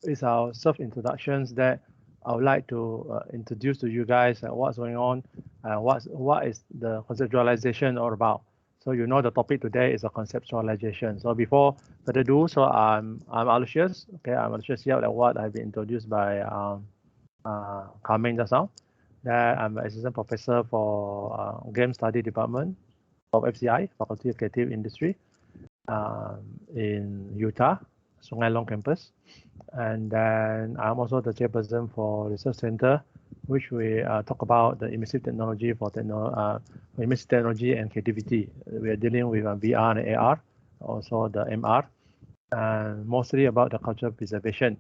is our self-introductions that I would like to introduce to you guys what's going on and what is the conceptualization all about. So you know the topic today is a conceptualization. So before further ado, so I'm Aloysius. Okay, I'm Aloysius Yap, like what I've been introduced by Carmen just now. That I'm an assistant professor for game study department of FCI, Faculty of Creative Industry, in Utah, Sungai Long campus. And then I'm also the chairperson for Research Center, which we talk about the immersive technology for immersive technology and creativity. We are dealing with VR and AR, also the MR, and mostly about the cultural preservation.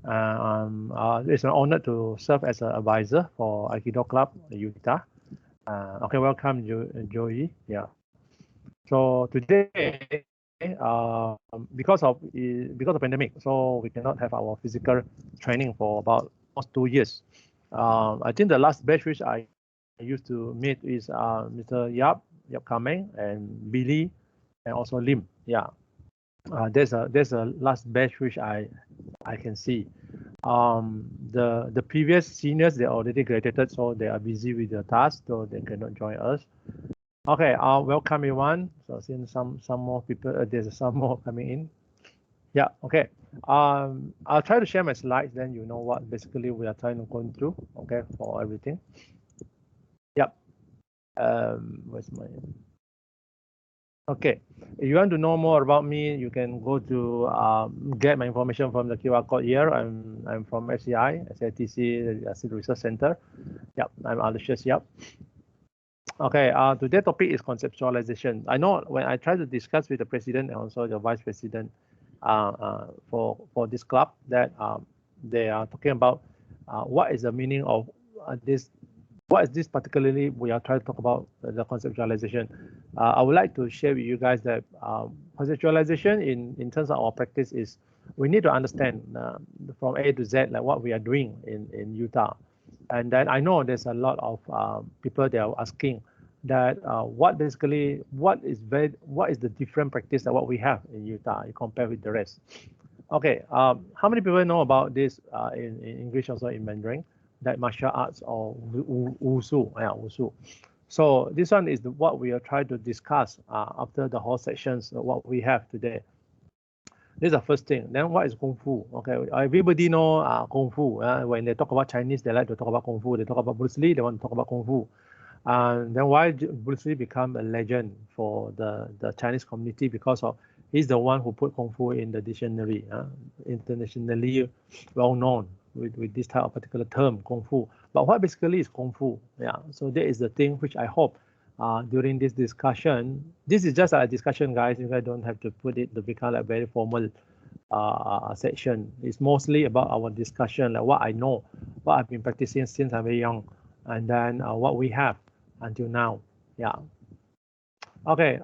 It's an honor to serve as an advisor for Aikido Club Utah. Okay, welcome, Joey. Yeah. So today, because of pandemic, so we cannot have our physical training for about almost 2 years. I think the last batch which I used to meet is Mr. Yap Kameng, and Billy, and also Lim. Yeah, there's a last batch which I can see. The previous seniors, they already graduated, so they are busy with their tasks, so they cannot join us. Okay, welcome everyone. So since some more people, there's some more coming in. Yeah, okay. I'll try to share my slides, then you know what basically we are trying to go through, okay, for everything. Yep. Where's my... Okay, if you want to know more about me, you can go to get my information from the QR code here. I'm from SCI, SATC Research Center. Yep, I'm Aloysius Yap. Okay, today's topic is conceptualization. I know when I try to discuss with the president and also the vice president for this club, that they are talking about what is the meaning of this. What is this particularly? We are trying to talk about the conceptualization. I would like to share with you guys that conceptualization in terms of our practice is we need to understand from A to Z like what we are doing in Utah. And then I know there's a lot of people that are asking that what is the different practice that what we have in Utah compared with the rest. Okay, how many people know about this in English, also in Mandarin, that martial arts or wushu? Yeah, wushu. So this one is what we are trying to discuss after the whole sections what we have today. This is the first thing. Then what is Kung Fu? Okay, everybody know Kung Fu. When they talk about Chinese, they like to talk about Kung Fu. They talk about Bruce Lee, they want to talk about Kung Fu. Then why Bruce Lee become a legend for the Chinese community? Because of he's the one who put Kung Fu in the dictionary, internationally well known with this type of particular term, Kung Fu. But what basically is Kung Fu? Yeah, so that is the thing which I hope during this discussion. This is just a discussion, guys. You guys don't have to put it to become like very formal section. It's mostly about our discussion, like what I know, what I've been practicing since I'm very young, and then what we have until now. Yeah. Okay,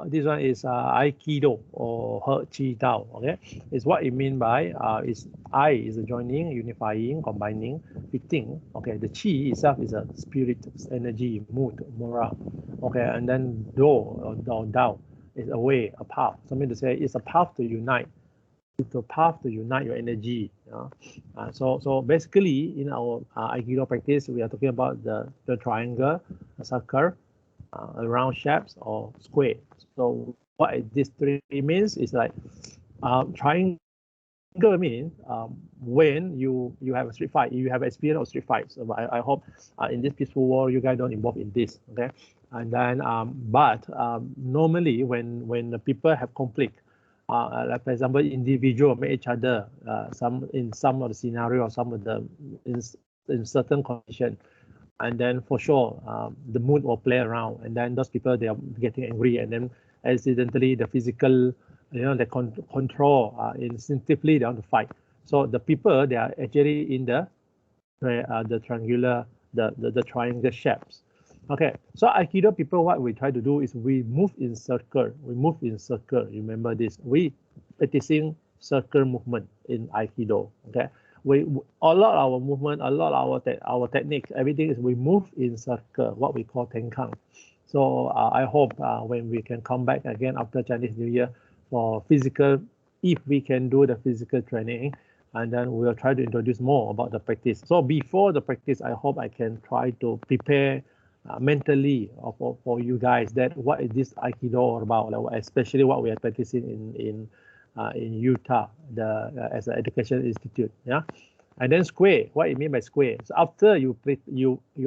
this one is Aikido or He Chi Dao. Okay, it's what it mean by is I is a joining, unifying, combining, fitting. Okay, the Chi itself is a spirit, energy, mood, morale. Okay, and then Do or Dao is a way, a path. Something to say it's a path to unite. It's a path to unite your energy. So basically, in our Aikido practice, we are talking about the triangle, a circle, round shapes or square. So what this three means is like triangle means when you have a street fight, you have experience of street fights. So I hope in this peaceful world you guys don't involve in this. Okay, and then but normally when the people have conflict, like for example, individual meet each other, some of the scenario, some of the in certain condition. And then for sure, the mood will play around, and then those people, they are getting angry, and then accidentally the physical, they control instinctively they want to fight. So the people, they are actually in the triangular, the triangle shapes. Okay, so Aikido people, what we try to do is we move in circle. We move in circle. Remember this. We practicing circle movement in Aikido. Okay. A lot of our movement, a lot of our techniques, everything is we move in circle, what we call tenkang. So I hope when we can come back again after Chinese New Year for physical, if we can do the physical training, and then we'll try to introduce more about the practice. So before the practice, I hope I can try to prepare mentally for you guys that what is this Aikido all about, like, especially what we are practicing in Utah, as an education institute. Yeah. And then square, what it mean by square? So after you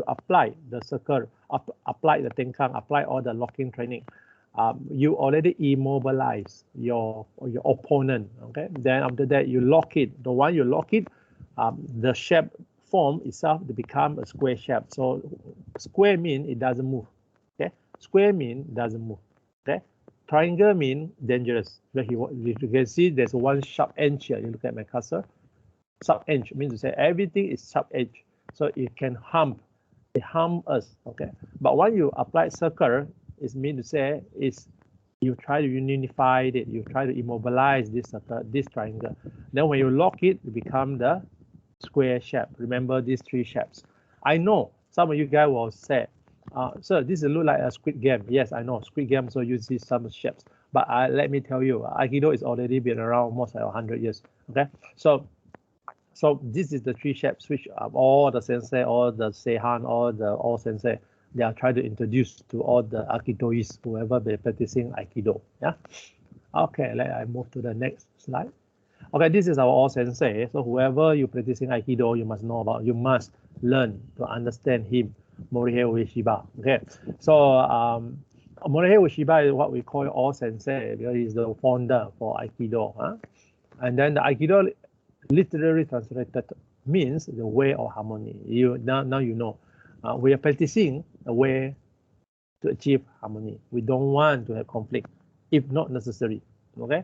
apply the circle, apply the tenkang, apply all the locking training, you already immobilize your opponent. Okay. Then after that, you lock it. The one you lock it, the shape form itself to become a square shape. So square mean it doesn't move. Okay. Square mean it doesn't move. Okay. Triangle mean dangerous. If you can see, there's one sharp edge here. You look at my cursor. Sharp edge means to say everything is sharp edge, so it can harm us. Okay, but when you apply circle, it means to say is you try to unify it, you try to immobilize this circle, this triangle. Then when you lock it, it become the square shape. Remember these three shapes. I know some of you guys will say, sir, this look like a squid game. Yes, I know squid game, so you see some shapes. But let me tell you, Aikido is already been around almost like 100 years. Okay, so this is the three shapes which all the sensei, all the seihan, all sensei, they are trying to introduce to all the Aikidoists, whoever they're practicing Aikido. Yeah. Okay, let I move to the next slide. Okay, this is our all sensei. So whoever you're practicing Aikido, you must know about, you must learn to understand him, Morihei Ueshiba. Okay, so Morihei Ueshiba is what we call all sensei because he's the founder for Aikido. Huh? And then the Aikido literally translated means the way of harmony. Now you know. We are practicing a way to achieve harmony. We don't want to have conflict, if not necessary. Okay.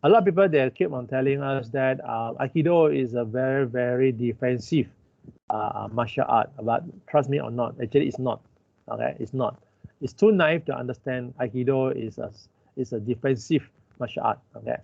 A lot of people, they keep on telling us that Aikido is a very, very defensive martial art. But trust me or not, actually it's not. Okay, it's not. It's too naive to understand Aikido is a defensive martial art. Okay.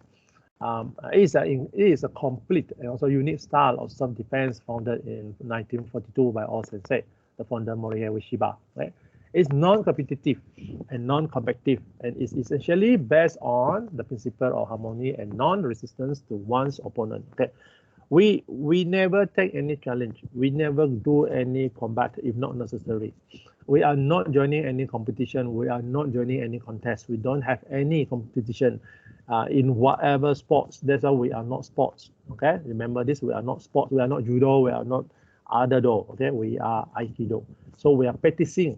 It is a complete and also unique style of self-defense founded in 1942 by all sensei, the founder Morihei Ueshiba. Right? It's non-competitive and non-competitive, and it's essentially based on the principle of harmony and non-resistance to one's opponent. Okay, we never take any challenge. We never do any combat if not necessary. We are not joining any competition. We are not joining any contest. We don't have any competition in whatever sports. That's why we are not sports. Okay, remember this. We are not sports. We are not judo. We are not other do. Okay, we are Aikido. So we are practicing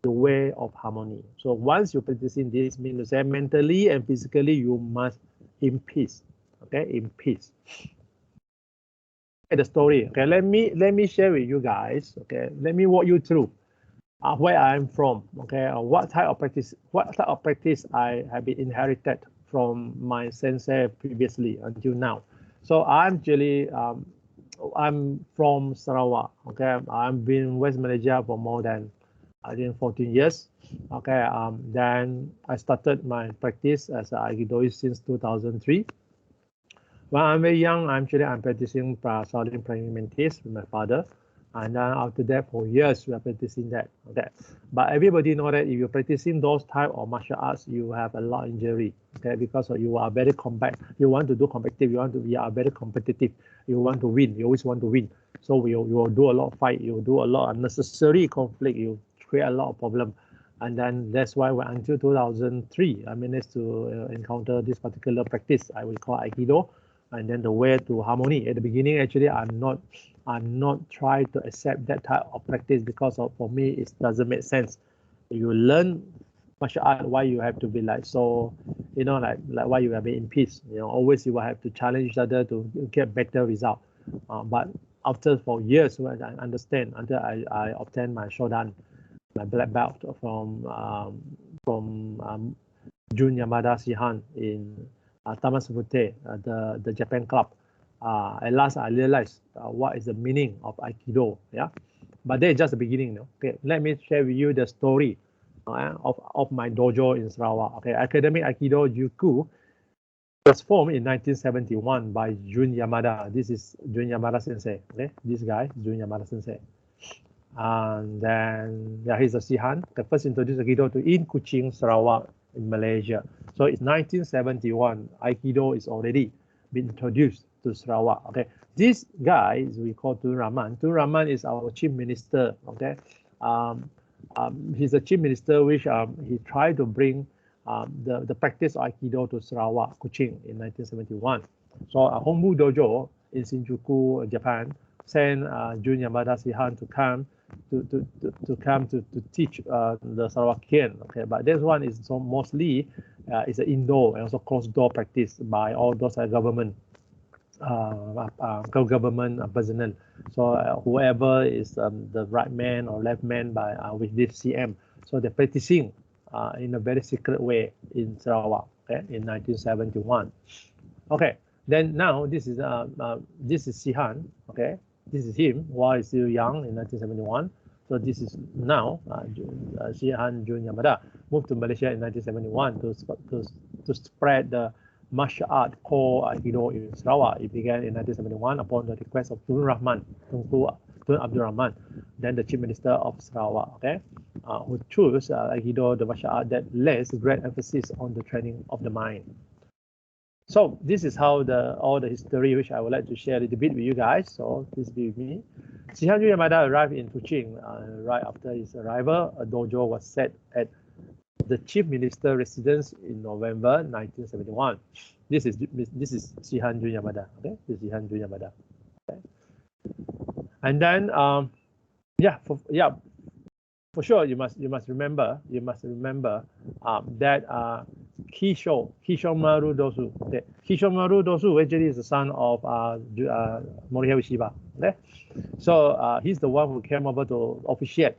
the way of harmony. So once you're practicing this, means to say mentally and physically you must in peace. Okay, in peace. Okay, the story. Okay, let me share with you guys. Okay, let me walk you through where I'm from. Okay, what type of practice I have been inherited from my sensei previously until now. So I'm actually I'm from Sarawak. Okay, I've been in West Malaysia for more than 14 years. Okay, then I started my practice as an Aikidoist since 2003. When I'm very young, I'm practicing Shaolin Praying Mantis with my father. And then after that, for years, we are practicing that. Okay. But everybody know that if you're practicing those type of martial arts, you have a lot of injury. Okay, because you are very combat. You want to do competitive. You are very competitive. You want to win. You always want to win. So you will do a lot of fight. You will do a lot of unnecessary conflict. You create a lot of problem. And then that's why until 2003, I managed to encounter this particular practice I will call Aikido. And then the way to harmony. At the beginning, actually, I'm not trying to accept that type of practice because for me it doesn't make sense. You learn martial art, why you have to be like so, like why you have to be in peace. Always you will have to challenge each other to get better result. But after for years, when I understand until I obtained my Shodan, my black belt from Jun Yamada Shihan in Tamasubute, the Japan club. At last, I realized what is the meaning of Aikido. Yeah, but that's just the beginning. Okay, let me share with you the story of my dojo in Sarawak. Okay, Academic Aikido Juku was formed in 1971 by Jun Yamada. This is Jun Yamada Sensei. Okay, this guy, Jun Yamada Sensei. And then, yeah, he's a Sihan. The first introduced Aikido in Kuching, Sarawak, in Malaysia. So it's 1971. Aikido is already been introduced to Sarawak. Okay, this guy is we call Tun Rahman. Tun Rahman is our chief minister. Okay, he's the chief minister which he tried to bring the practice of Aikido to Sarawak, Kuching in 1971. So Hombu Dojo in Shinjuku, Japan, sent Jun Yamada Sihan to come to teach the Sarawakian. Okay, but this one is so mostly is an indoor and also closed door practice by all those government personnel. So whoever is the right man or left man by with this CM, so they're practicing in a very secret way in Sarawak. Okay, in 1971. Okay, then now this is Sihan. Okay, this is him while he's still young in 1971. So this is now Sihan Jun Yamada moved to Malaysia in 1971 to spread the martial art called Aikido in Sarawak. It began in 1971 upon the request of Tun Abdul Rahman, then the chief minister of Sarawak. Okay, who chose Aikido, the martial art that lays great emphasis on the training of the mind. So this is how all the history which I would like to share a little bit with you guys. So please be with me. Sihan Jun Yamada arrived in Kuching. Right after his arrival, a dojo was set at the chief minister residence in November 1971. This is Sihan Jun Yamada. Okay, this is Sihan Jun Yamada. Okay, and then for sure you must remember that Kishomaru Dosu. Okay, Kishomaru Dosu actually is the son of Morihei Shiba. Okay, so he's the one who came over to officiate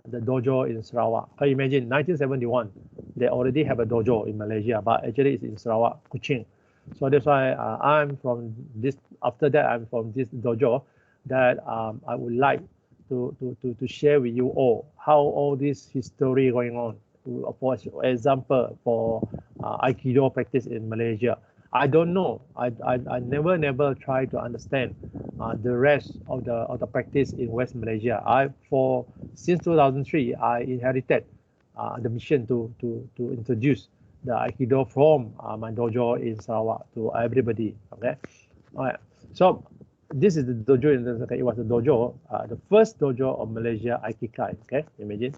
the dojo in Sarawak. Can you imagine 1971? They already have a dojo in Malaysia, but actually it's in Sarawak, Kuching. So that's why I'm from this. After that, I'm from this dojo that I would like to share with you all how all this history going on. For example, for Aikido practice in Malaysia, I don't know. I never try to understand the rest of the practice in West Malaysia. Since 2003, I inherited the mission to introduce the Aikido from my dojo in Sarawak to everybody. Okay, all right. So this is the dojo. It was the dojo, the first dojo of Malaysia, Aikikai. Okay, imagine.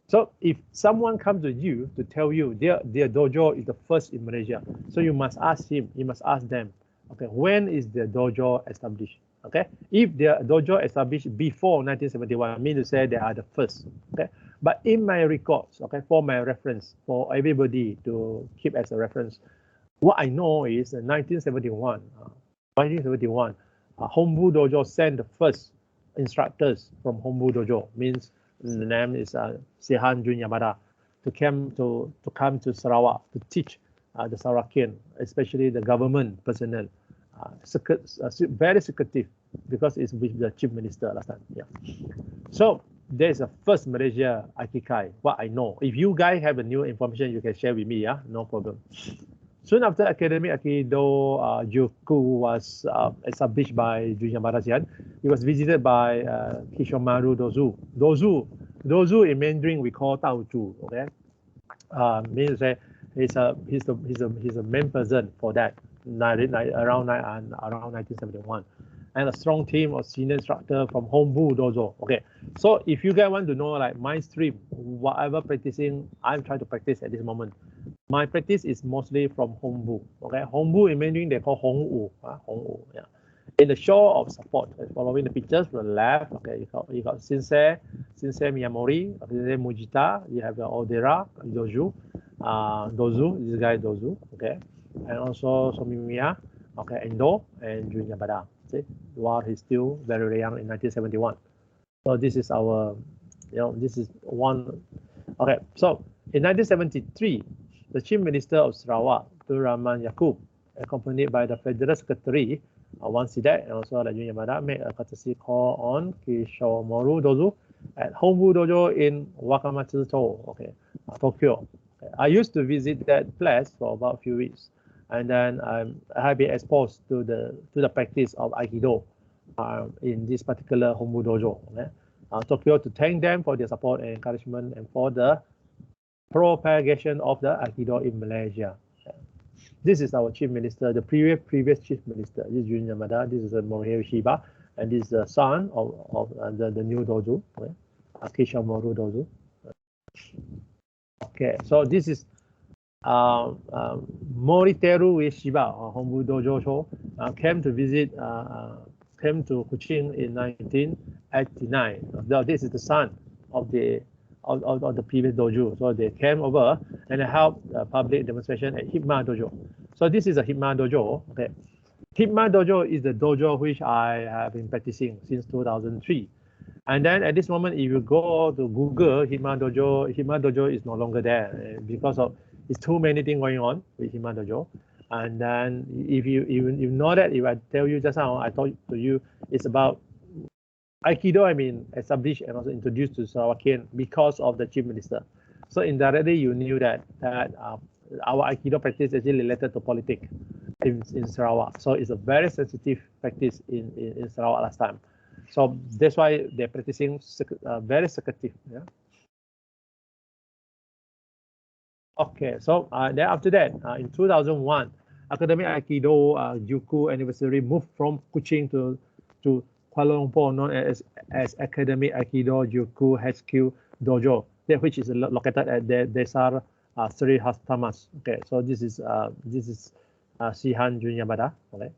So if someone comes to you to tell you their dojo is the first in Malaysia, so you must ask him, you must ask them, okay, when is the dojo established? Okay, if their dojo established before 1971, I mean to say they are the first. Okay, but in my records, okay, for my reference, for everybody to keep as a reference, what I know is in 1971, Hombu Dojo sent the first instructors from Hombu Dojo, means the name is Sihan Jun Yamada, to come to Sarawak to teach the Sarawakian, especially the government personnel. Very secretive because it's with the chief minister last time. Yeah. So there's a first Malaysia Aikikai, what I know. If you guys have a new information, you can share with me. Yeah, no problem. Soon after Academy Aikido Joku was established by Jun Yamada Sihan, it was visited by Kishomaru Dozu. Dozu in Mandarin we call Dao Zhu. Okay, means to say he's a main person for that. Around 1971, and a strong team of senior instructor from Hombu Dojo. Okay, so if you guys want to know like my stream, whatever practicing I'm trying to practice at this moment, my practice is mostly from Hombu. Okay, Hombu in Mandarin they call Hongwu. Hongwu, yeah. In the show of support, following the pictures from the left, okay, you got Sensei Miyamori, Sensei Mujita, you have the Odera, Dozu, this guy Dozu, okay, and also Somimiya, okay, Endo, and Jun Yamada, see, while he's still very young in 1971. So this is our, this is one, okay, so in 1973, the Chief Minister of Sarawak, Tun Rahman Yaakob, accompanied by the Federal Secretary, Wan Sidat, and also Jun Yamada, made a courtesy call on Kishomaru Dozu at Hombu Dojo in Wakamatsu-to, okay, Tokyo. Okay. I used to visit that place for about a few weeks, and then I have been exposed to the practice of Aikido in this particular Hombu Dojo. Okay. Tokyo, to thank them for their support and encouragement and for the propagation of the Aikido in Malaysia. Okay. This is our chief minister, the previous chief minister. This is Jun Yamada. This is Morihei Shiba, and this is the son of the new dojo, okay? Akisha Moru dojo. Okay, so this is Moriteru Shiba, Hombu Dojo Show, came to visit, came to Kuching in 1989. Now, this is the son of the previous dojo. So they came over and helped public demonstration at Hipma Dojo. So this is a Hipma Dojo. Okay, Hipma Dojo is the dojo which I have been practicing since 2003. And then at this moment, if you go to Google Hipma Dojo is no longer there because of it's too many things going on with Hipma Dojo. And then if you know that, if I tell you just now, I told to you, it's about Aikido, I mean, established and also introduced to Sarawakian because of the chief minister. So indirectly, you knew that our Aikido practice is actually related to politics in Sarawak. So it's a very sensitive practice in Sarawak last time. So that's why they're practicing very secretive. Yeah. Okay, so then after that, in 2001, Academic Aikido Juku anniversary moved from Kuching to Kuala Lumpur, known as Academic Aikido Juku HQ Dojo, which is located at the Desar Sri Hastamas. Okay, so this is Sihan Jun Yamada. Okay,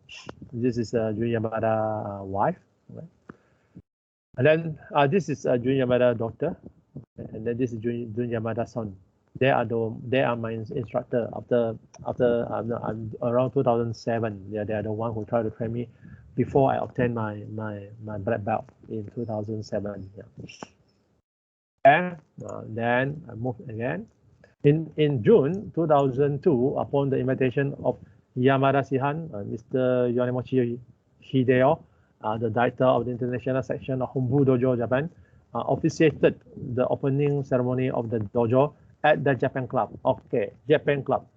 this is Jun Yamada wife. Okay. And then this is Jun Yamada daughter, and then this is Jun Yamada son. They are my instructor after around 2007. They are the one who tried to train me before I obtained my black belt in 2007. Yeah. And then I moved again. In June 2002, upon the invitation of Yamada Sihan, Mr. Yonemochi Hideo, the director of the international section of Hombu Dojo, Japan, officiated the opening ceremony of the dojo at the Japan Club. Okay, Japan Club.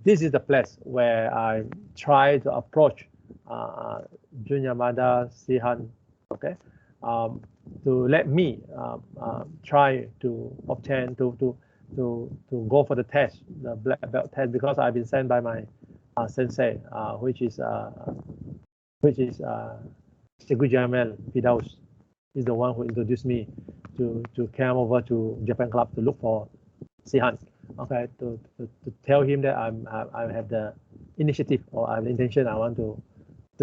This is the place where I try to approach Jun Yamada Sihan, okay, to let me try to obtain to go for the test, the black belt test, because I've been sent by my sensei, which is Segu Jamel Fidaus, is the one who introduced me to come over to Japan Club to look for Sihan. Okay, to tell him that I have the initiative, or I have the intention. I want to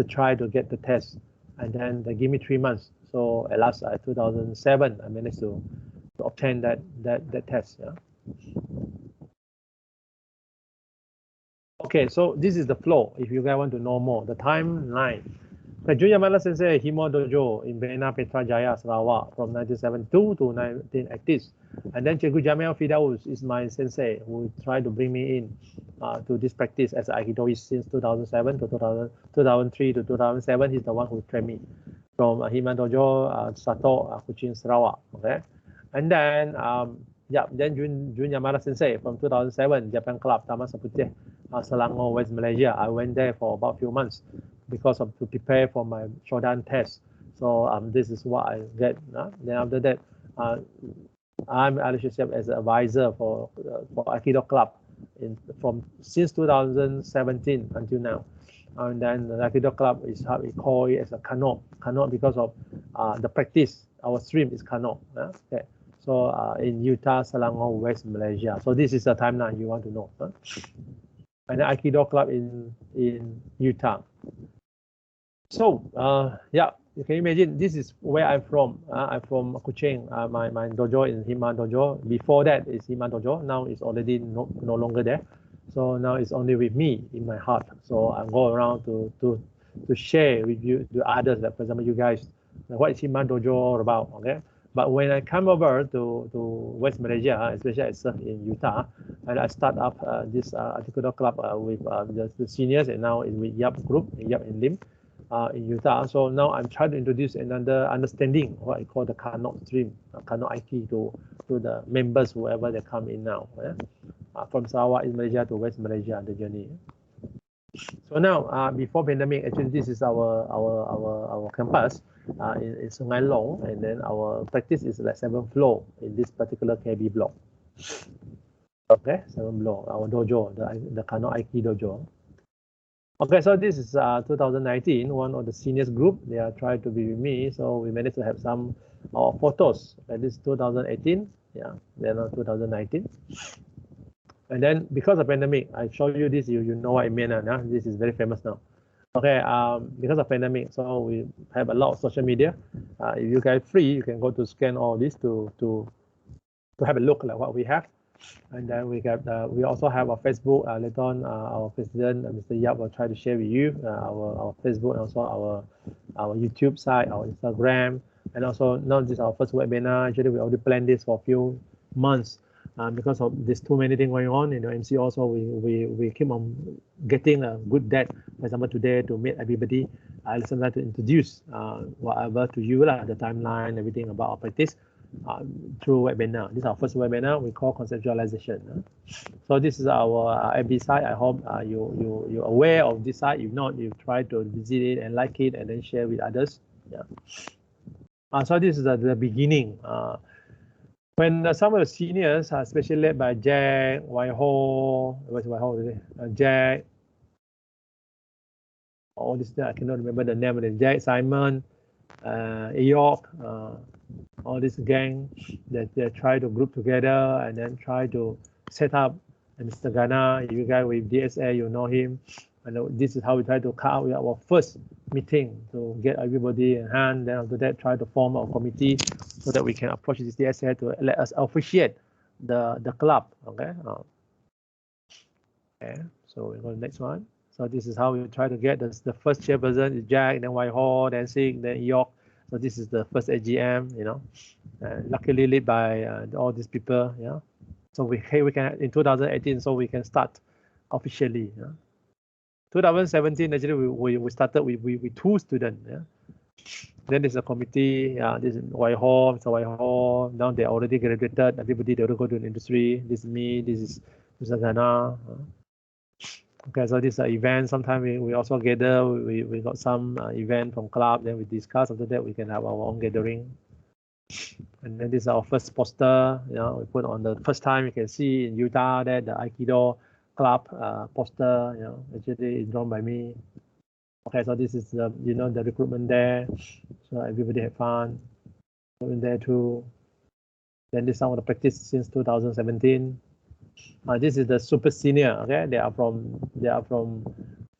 try to get the test, and then they give me 3 months. So at last, 2007, I managed to obtain that test. Yeah. Okay, so this is the flow. If you guys want to know more, the timeline. Jun Yamada Sensei Himo Dojo in Bena Petra Jaya, Sarawak from 1972 to 1980s. And then Cikgu Jamil Fidaus is my sensei who tried to bring me in to this practice as Aikidoist since 2007 to 2003 to 2007. He's the one who trained me from Hima Dojo, Sato, Kuching, Sarawak. Okay, and then then Jun Yamada Sensei from 2007, Japan Club, Taman Saputih, Selangor, West Malaysia. I went there for about a few months because to prepare for my Shodan test. So this is what I get. Then after that, I'm associated as an advisor for Aikido Club since 2017 until now. And then the Aikido Club is how we call it as a Kano because of the practice. Our stream is Kano. Okay. So in Utah, Selangor, West Malaysia. So this is the timeline you want to know. And the Aikido Club in Utah. So yeah, you can imagine this is where I'm from. I'm from Kuching. My dojo is Hima Dojo. Before that is Hima Dojo. Now it's already no longer there. So now it's only with me in my heart. So I go around to share with you, to others, like for example you guys, what is Hima Dojo all about? Okay. But when I come over to West Malaysia, especially I serve in Utah, and I start up this Aikido Club with the seniors, and now is with Yap Group, Yap and Lim. In Utah. So now I'm trying to introduce another understanding, what I call the Kano stream, Kano Aiki to the members, whoever they come in now. Yeah? From Sarawak in Malaysia to West Malaysia, the journey. So now, before pandemic, actually this is our campus in Sungai Long, and then our practice is like 7th floor in this particular KB block. Okay, 7 below, our dojo, the Kano Aiki dojo. Okay, so this is 2019, one of the seniors group. They are trying to be with me, so we managed to have some photos. Like this 2018, yeah, then 2019. And then because of pandemic, I show you this, you know what I mean. This is very famous now. Okay, because of pandemic, so we have a lot of social media. If you guys free, you can go to scan all this to have a look like what we have. And then we also have our Facebook. Later on, our president, Mr. Yap, will try to share with you our Facebook and also our YouTube site, our Instagram, and also now this is our first webinar. Actually, we already planned this for a few months. Because of there's too many things going on, MC also we keep on getting a good date. For example, today to meet everybody, I listen to introduce whatever to you the timeline, everything about our practice through webinar. This is our first webinar. We call conceptualization. So this is our FB site. I hope you're aware of this site. If not, you try to visit it and like it and then share with others. Yeah. So this is the beginning. When some of the seniors, especially led by Jack, Waiho, what's Waiho today? Jack, all this, I cannot remember the name of them. Jack, Simon, York, all this gang that they try to group together and then try to set up. And Mr. Ghana, you guys with DSA, you know him. And this is how we try to cut out our first meeting to get everybody in hand. Then after that, try to form a committee so that we can approach this DSA to let us officiate the club. Okay. Okay. So we go to the next one. So this is how we try to get the first chairperson is Jack, then Whitehall, then Sig, then York. So this is the first AGM, luckily led by all these people. Yeah. So we can in 2018, so we can start officially. Yeah. 2017 actually we started with 2 students. Yeah. Then there's a committee. This is Whitehall, Mr. Whitehall. Now they already graduated. Everybody they will go to the industry. This is me. This is Mr. Ghana. Okay, so this is an event. Sometimes we also gather. We got some event from club. Then we discuss. After that, we can have our own gathering. And then this is our first poster. We put on the first time. You can see in Utah that the Aikido club poster. Actually it's drawn by me. Okay, so this is the the recruitment there. So everybody had fun. In there too. Then this is some of the practice since 2017. This is the super senior. Okay, they are from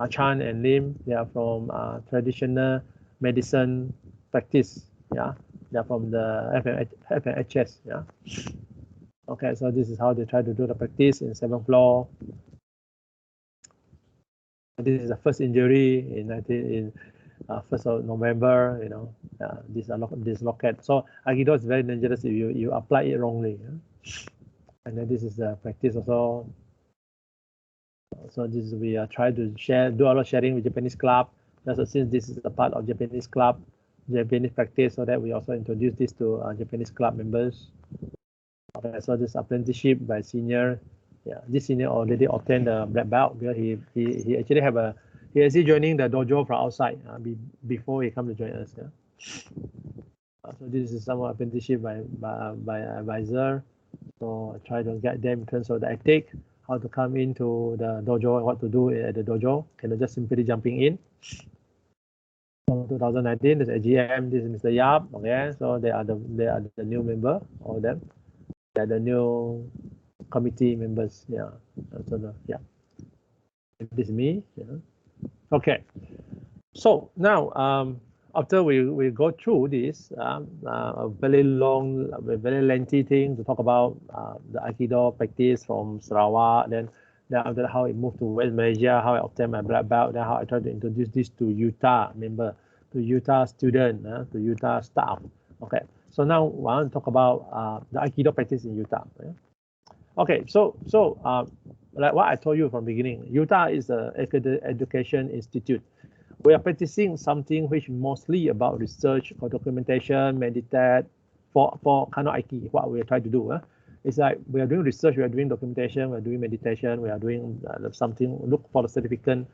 Chan and Lim. They are from traditional medicine practice. Yeah, they are from the FNHS. Yeah. Okay, so this is how they try to do the practice in 7th floor. This is the first injury in 1st of November. This locket. So Aikido is very dangerous if you apply it wrongly. Yeah? And then this is the practice also. So this is we are trying to do a lot of sharing with Japanese club. Just since this is a part of Japanese club, Japanese practice, so that we also introduce this to Japanese club members. Okay, so this apprenticeship by senior. Yeah, this senior already obtained the black belt because he actually actually joining the dojo from outside before he come to join us. Yeah. So this is some apprenticeship by advisor. So I try to guide them in terms of the ethic, how to come into the dojo and what to do at the dojo. Cannot just simply jumping in. So 2019, this is AGM. This is Mr. Yap. Okay, so they are the new member, all of them. They are the new committee members. Yeah. So this is me. Yeah. Okay. So now after we go through this a very long, very lengthy thing to talk about the Aikido practice from Sarawak, then after how it moved to West Malaysia, how I obtained my black belt, then how I tried to introduce this to Utah member, to Utah student, to Utah staff. Okay, so now I want to talk about the Aikido practice in Utah. Yeah? Okay, so like what I told you from the beginning, Utah is an education institute. We are practicing something which mostly about research for documentation, meditate, for Kano Aiki, what we are trying to do. It's like we are doing research, we are doing documentation, we are doing meditation, we are doing something, look for the certificate,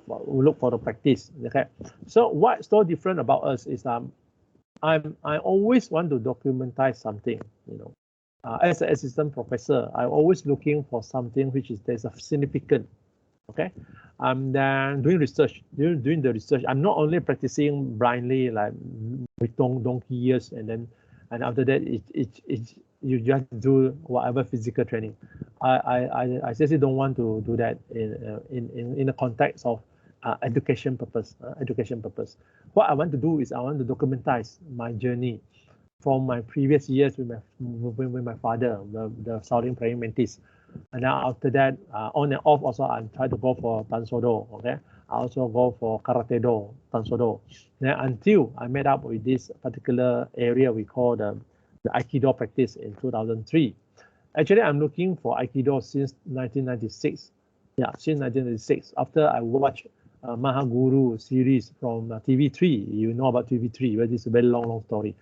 look for the practice. Okay. So what's so different about us is I always want to documentize something, as an assistant professor, I'm always looking for something which is there's a significant. Okay, I'm then doing research. Doing the research, I'm not only practicing blindly like with donkey years, and after that you just do whatever physical training. I seriously don't want to do that in the context of education purpose. What I want to do is I want to documentize my journey from my previous years with my father, the Southern Praying Mantis. And now after that, on and off also, I try to go for Tan Sodo, okay? I also go for Karate Do, Tan Sodo. Then until I met up with this particular area we call the Aikido practice in 2003. Actually, I'm looking for Aikido since 1996. Yeah, since 1996. After I watched Mahaguru series from TV3. You know about TV3, but it's a very long story.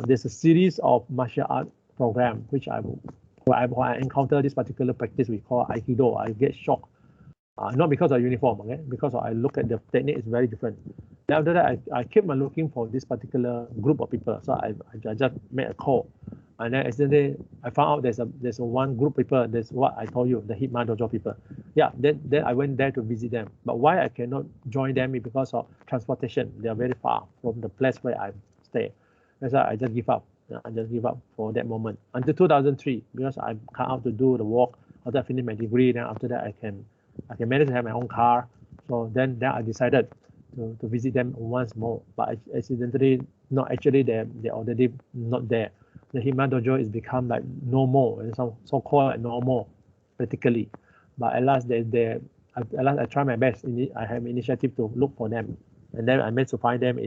There's a series of martial art program which when I encounter this particular practice we call Aikido, I get shocked. Not because of uniform, okay? Because I look at the technique is very different. Then after that, I kept on looking for this particular group of people. So I just made a call, and then yesterday I found out there's a one group of people. There's what I told you, the Hitman Dojo people. Yeah, then I went there to visit them. But why I cannot join them is because of transportation. They are very far from the place where I stay. That's why I just give up. I just give up for that moment until 2003 because I come out to do the work. After I finish my degree, then after that I can manage to have my own car. So then I decided to visit them once more. But accidentally, not actually they're already not there. The Hitman Dojo is become like no more, so-called like normal, practically. But at last I try my best. I have initiative to look for them, and then I managed to find them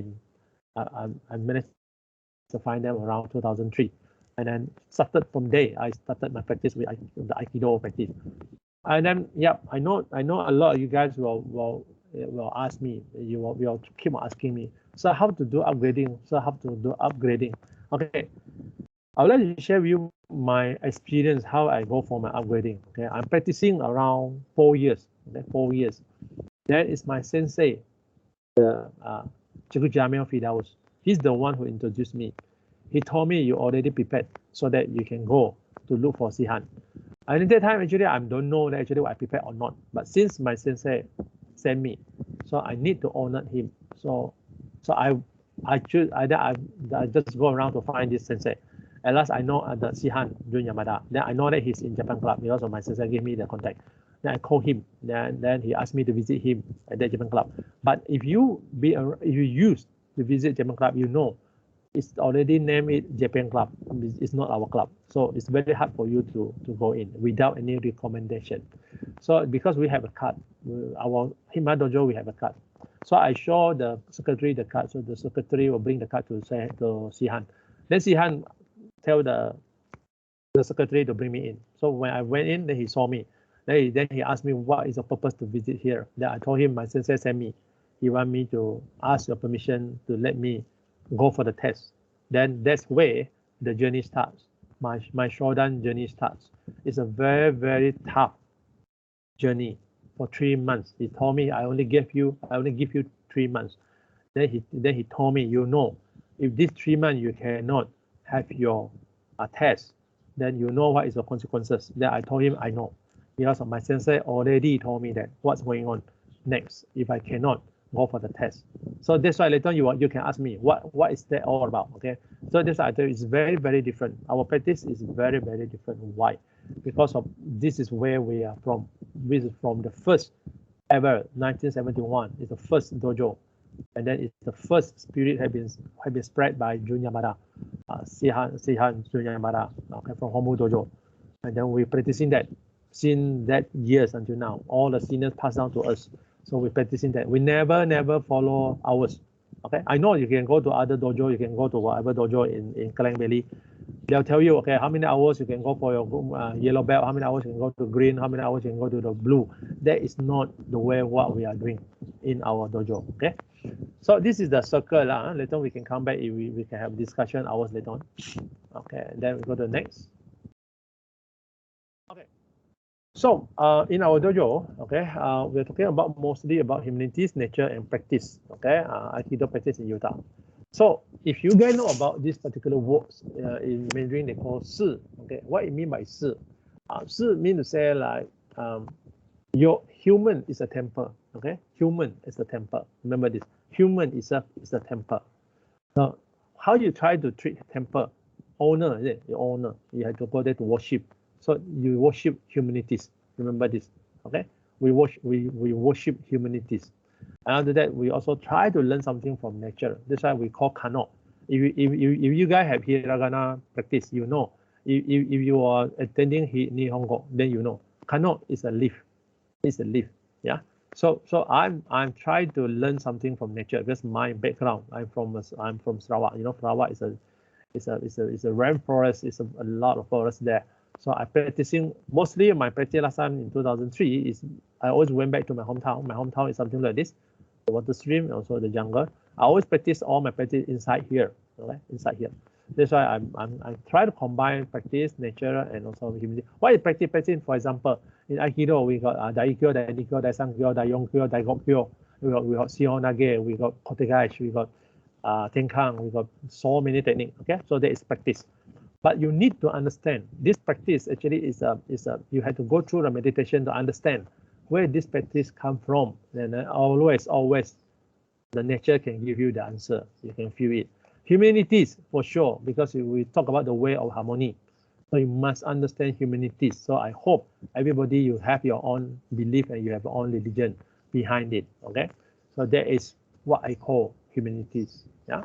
I managed to find them around 2003, and then started from there. I started my practice with the Aikido practice, and then I know a lot of you guys will ask me. You will keep on asking me. So how to do upgrading? Okay, I would like to share with you my experience how I go for my upgrading. Okay, I'm practicing around 4 years. Okay, 4 years. That is my sensei, the Chiku Jamil Fidaus. He's the one who introduced me. He told me you already prepared so that you can go to look for Sihan. And at that time, actually, I don't know that actually what I prepared or not. But since my sensei sent me, so I need to honor him. So I just go around to find this sensei. At last, I know the Sihan Jun Yamada. Then I know that he's in Japan Club because of my sensei gave me the contact. Then I call him. Then he asked me to visit him at the Japan Club. But if you used to visit Japan Club, you know it's already named it Japan Club. It's not our club. So it's very hard for you to go in without any recommendation. So because we have a card, our Hitman Dojo, we have a card. So I show the secretary the card. So the secretary will bring the card to Sihan. Then Sihan tell the secretary to bring me in. So when I went in, then he saw me. Then he asked me what is the purpose to visit here. Then I told him my sensei sent me. He want me to ask your permission to let me go for the test. Then that's where the journey starts. My Shodan journey starts. It's a very, very tough journey for 3 months. He told me I only give you 3 months. Then he told me, if this 3 months you cannot have your test, then you know what is the consequences. Then I told him I know, because my sensei already told me that what's going on next if I cannot go for the test. So that's why later you can ask me what is that all about. Okay, so this I tell you is very, very different. Our practice is very, very different. Why? Because of this is where we are from. This is from the first ever 1971. It's the first dojo, and then it's the first spirit have been spread by Jun Yamada, Sihan Jun Yamada, okay, from Homu Dojo, and then we're practicing that since that years until now. All the seniors pass down to us. So we're practicing that. We never follow hours. Okay, I know you can go to other dojo, you can go to whatever dojo in Klang Valley. They'll tell you, okay, how many hours you can go for your yellow belt, how many hours you can go to green, how many hours you can go to the blue. That is not the way what we are doing in our dojo. Okay, so this is the circle. Later we can come back if we can have discussion hours later on. Okay, then we go to the next. Okay. So in our dojo, okay, we're talking about mostly about humanities, nature, and practice. Okay, Aikido practice in Utah. So if you guys know about this particular words in Mandarin, they call 是. Okay, what it mean by 是? 是 mean to say like your human is a temper. Okay, human is a temper. Remember this. Human is a temper. Now, how you try to treat temper? Honor, is it? Your honor. You have to go there to worship. So you worship humanities. Remember this. Okay, we worship humanities. And after that, we also try to learn something from nature. That's why we call kano. If you guys have hiragana practice, you know. If you are attending Nihongo, then you know. Kano is a leaf. It's a leaf. Yeah. So I'm trying to learn something from nature because my background, I'm from Sarawak. You know, Sarawak is a rainforest. It's a lot of forest there. So I practicing mostly my practice last time in 2003 is I always went back to my hometown. My hometown is something like this, the water stream, also the jungle. I always practice all my practice inside here, okay, inside here. That's why I try to combine practice, nature, and also humility. What is practice? Practice, for example, in Aikido we got Daikyo, Daikyo, Daisangyo, Daiyongkyo, Daigokyo. We got Shiho Nage, we got Kotegaeshi, we got Tenkang, we got so many techniques. Okay, so there is practice. But you need to understand this practice actually is you have to go through the meditation to understand where this practice come from. And always the nature can give you the answer. You can feel it. Humanities for sure, because we talk about the way of harmony. So you must understand humanities. So I hope everybody you have your own belief and you have your own religion behind it. Okay, so that is what I call humanities. Yeah.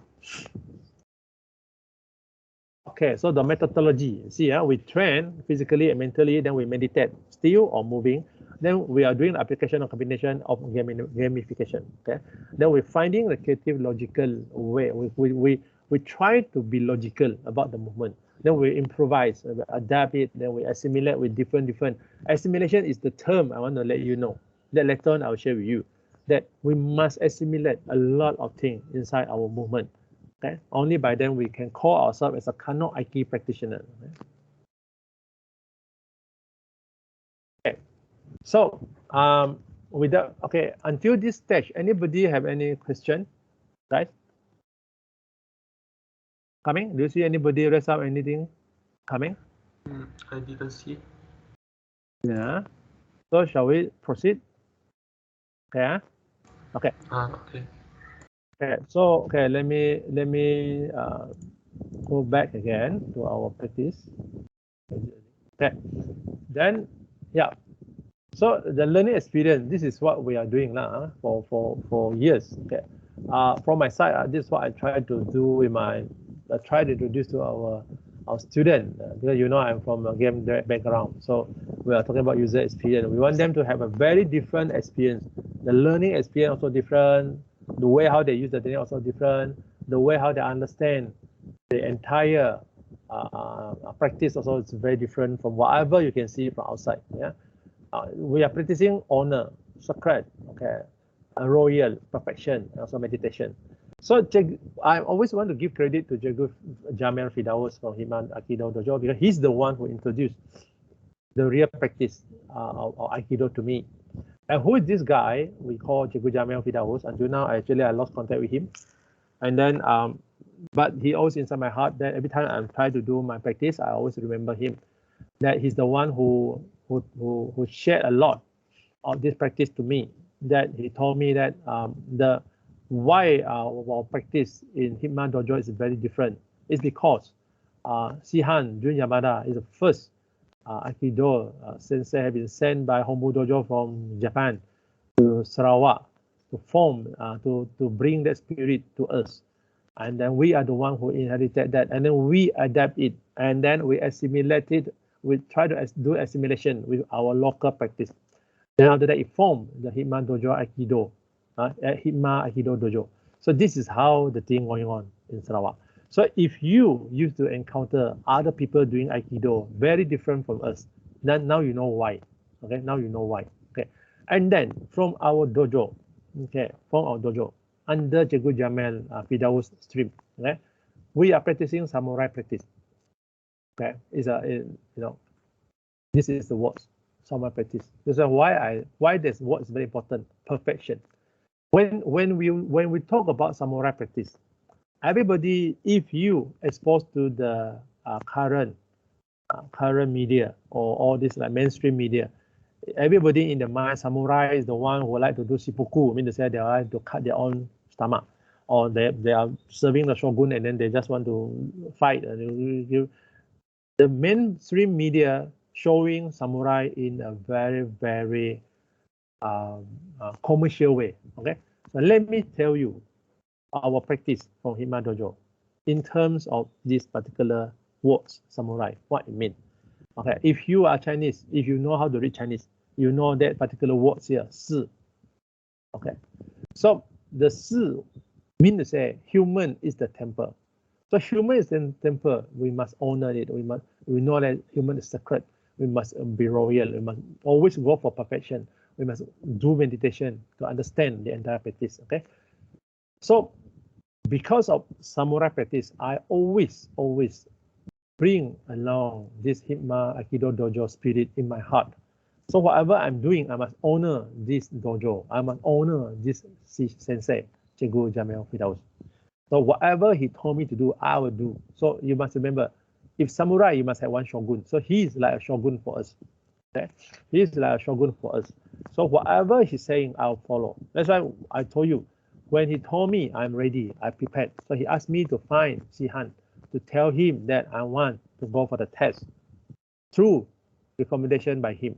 Okay, so the methodology, see, we train physically and mentally, then we meditate, still or moving. Then we are doing application or combination of gamification. Okay, then we're finding the creative, logical way. We try to be logical about the movement. Then we improvise, we adapt it. Then we assimilate with different. Assimilation is the term I want to let you know. That later on I'll share with you. That we must assimilate a lot of things inside our movement. Okay, only by then we can call ourselves as a Kano Aiki practitioner. Okay, so until this stage, anybody have any question, right? Coming? Do you see anybody raise up anything coming? I didn't see. Yeah. So shall we proceed? Okay. Okay. Okay. Okay. So let me go back again to our practice. Okay. Then yeah. So the learning experience, this is what we are doing now for years. Okay. From my side, this is what I try to do with I try to introduce to our student because you know I'm from a game background, so we are talking about user experience. We want them to have a very different experience. The learning experience also different. The way how they use the technique also different. The way how they understand the entire practice also is very different from whatever you can see from outside. Yeah, we are practicing honor, sacred, okay, royal, perfection, and also meditation. So I always want to give credit to Jagu Jamel Fidaus from Himan Aikido Dojo because he's the one who introduced the real practice of Aikido to me. And who is this guy? We call Jagu Jamel Fidaus. Until now, I lost contact with him. And then, but he always inside my heart that every time I'm trying to do my practice, I always remember him. That he's the one who shared a lot of this practice to me. That he told me that why our practice in Hitman Dojo is very different. It's because Sihan Jun Yamada is the first Aikido sensei have been sent by Hombu Dojo from Japan to Sarawak to form, to bring that spirit to us. And then we are the one who inherited that. And then we adapt it. And then we assimilate it. We try to do assimilation with our local practice. Then after that, it formed the Hitman Dojo Aikido. Hitma Aikido Dojo. So this is how the thing going on in Sarawak. So if you used to encounter other people doing Aikido very different from us, then now you know why. Okay, now you know why. Okay, and then from our dojo, under Jagu Jamel Fidaus stream, okay, we are practicing samurai practice. Okay, this is the words samurai practice. This is why this word is very important. Perfection. When we talk about samurai practice, everybody, if you exposed to the current media or all this like mainstream media, everybody in the mind, samurai is the one who like to do seppuku, mean to say they like to cut their own stomach, or they are serving the shogun and then they just want to fight. And the mainstream media showing samurai in a very, very commercial way. Okay, so let me tell you our practice from Hima Dojo in terms of this particular words, samurai, what it means. Okay, if you are Chinese, if you know how to read Chinese, you know that particular words here, si. Okay, so the si means to say human is the temple. So human is the temple. We must honor it. We know that human is sacred. We must be royal. We must always go for perfection. We must do meditation to understand the entire practice. Okay, so because of samurai practice, I always bring along this Hima Aikido Dojo spirit in my heart. So whatever I'm doing, I must honor this dojo. I must honor this sensei, Cegu Jamil Fidaus. So whatever he told me to do, I will do. So you must remember, if samurai, you must have one shogun. So he is like a shogun for us. Okay? He is like a shogun for us. So whatever he's saying, I'll follow. That's why I told you, when he told me I'm ready, I prepared. So he asked me to find Shihan to tell him that I want to go for the test through recommendation by him.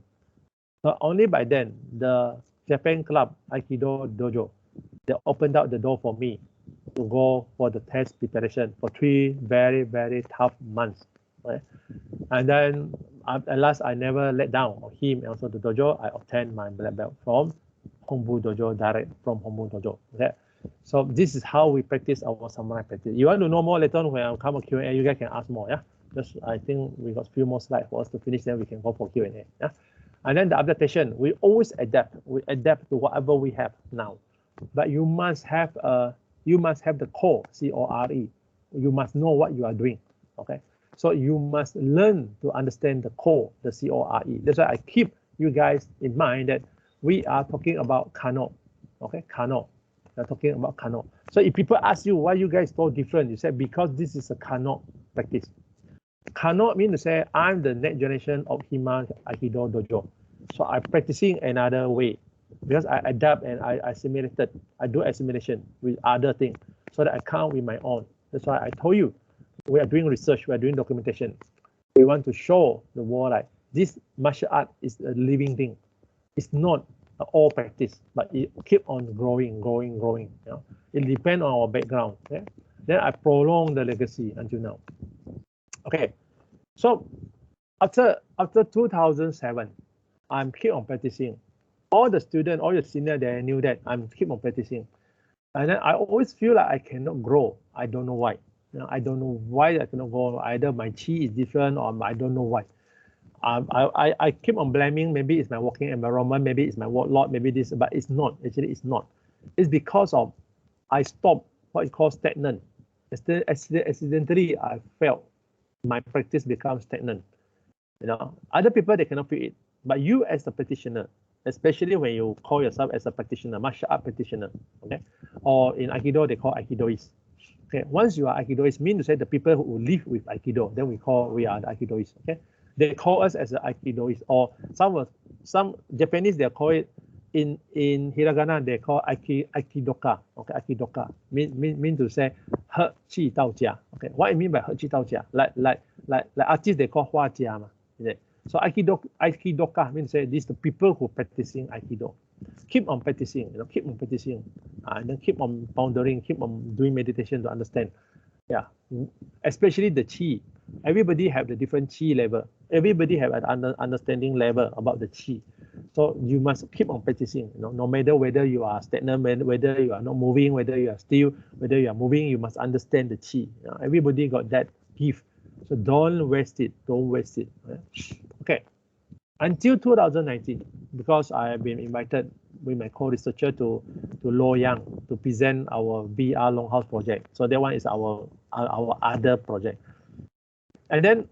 Not only by then, the Japan Club Aikido Dojo, they opened up the door for me to go for the test preparation for 3 very, very tough months. Right? And then at last, I never let down on him and also the dojo. I obtained my black belt from Hongbu Dojo, direct from Hongbu Dojo. Okay. So this is how we practice our samurai practice. You want to know more later on when I come a Q&A, you guys can ask more. Yeah. Just I think we got a few more slides for us to finish. Then we can go for Q&A. Yeah. And then the adaptation, we always adapt. We adapt to whatever we have now. But you must have the core, C-O-R-E. You must know what you are doing. Okay. So you must learn to understand the core, the C-O-R-E. That's why I keep you guys in mind that we are talking about Kano. Okay, Kano. We're talking about Kano. So if people ask you why you guys so different, you say because this is a Kano practice. Kano means to say I'm the next generation of Hima Aikido Dojo. So I'm practicing another way because I adapt and I assimilated. I do assimilation with other things so that I come with my own. That's why I told you we are doing research, we are doing documentation. We want to show the world like this martial art is a living thing. It's not all practice, but it keep on growing. You know? It depends on our background. Okay? Then I prolong the legacy until now. Okay, so after 2007, I'm keep on practicing. All the students, all the senior, they knew that I'm keep on practicing. And then I always feel like I cannot grow. I don't know why. You know, I don't know why I cannot grow. Either my chi is different or I don't know why. I keep on blaming, maybe it's my working environment, maybe it's my workload, maybe this, but it's not. Actually, it's not. It's because of I stopped what you call stagnant. Accidentally, I felt my practice becomes stagnant. You know, other people, they cannot feel it. But you as a practitioner, especially when you call yourself as a practitioner, martial art practitioner, okay? Or in Aikido, they call Aikidoists. Okay, once you are Aikidoist, means to say the people who live with Aikido, then we are the Aikidoists, okay? They call us as the Aikidoists, or some Japanese, they call it in Hiragana, they call Aikidoka, okay? Aikidoka mean to say 和气道家, okay? What I mean by 和气道家, like artists, they call 画家嘛, is it? So Aikidoka means say these the people who practicing Aikido. Keep on practicing, you know, keep on practicing, and then keep on pondering, keep on doing meditation to understand. Yeah, especially the chi. Everybody have the different chi level. Everybody have an understanding level about the chi. So you must keep on practicing. You know, no matter whether you are stagnant, whether you are not moving, whether you are still, whether you are moving, you must understand the chi. You know, everybody got that gift. So don't waste it. Don't waste it. Right? Okay. Until 2019, because I have been invited with my co-researcher to Loyang to present our BR Longhouse project. So that one is our other project. And then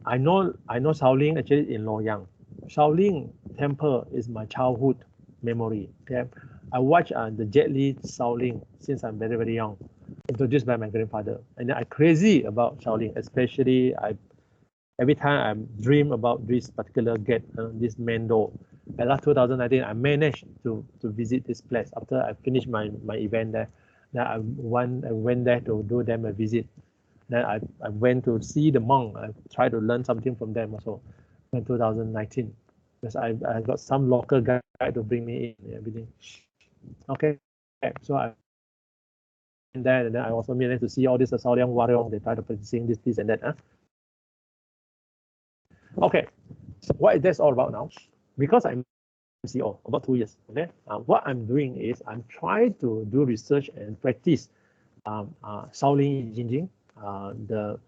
I know Shaolin actually in Loyang. Shaolin Temple is my childhood memory. Okay, I watched the Jet Li Shaolin since I'm very young. introduced by my grandfather. And then I crazy about Shaolin, especially every time I dream about this particular gate, this main door. And last 2019, I managed to visit this place after I finished my event there. Then I went there to do them a visit. Then I went to see the monk. I tried to learn something from them also in 2019. Because I got some local guy to bring me in and everything. Okay, so I went there, and then I also managed to see all this Shaolin warrior. They try to practicing this and that. Okay, so what is this all about now? Because I'm CEO about 2 years. Okay, what I'm doing is I'm trying to do research and practice Shaolin Jing, the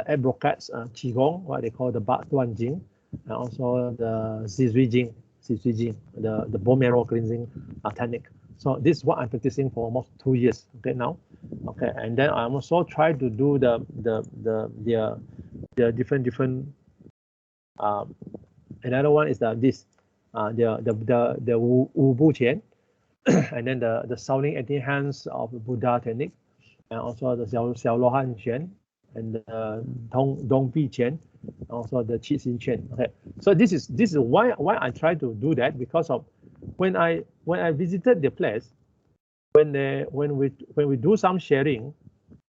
eight brocades Qigong, what they call the Ba Duan Jing, and also the Zizui Jing, the bone marrow cleansing technique. So this is what I'm practicing for almost 2 years. Okay, now, okay, and then I'm also trying to do the different. Another one is the Wu Bu Qian, and then the Shaolin 18 hands of Buddha technique, and also the Xiao Lo Han Qian, and the Dong Bi Qian, also the Qi Xin Qian. Okay, so this is why I try to do that, because of when I visited the place, when we do some sharing,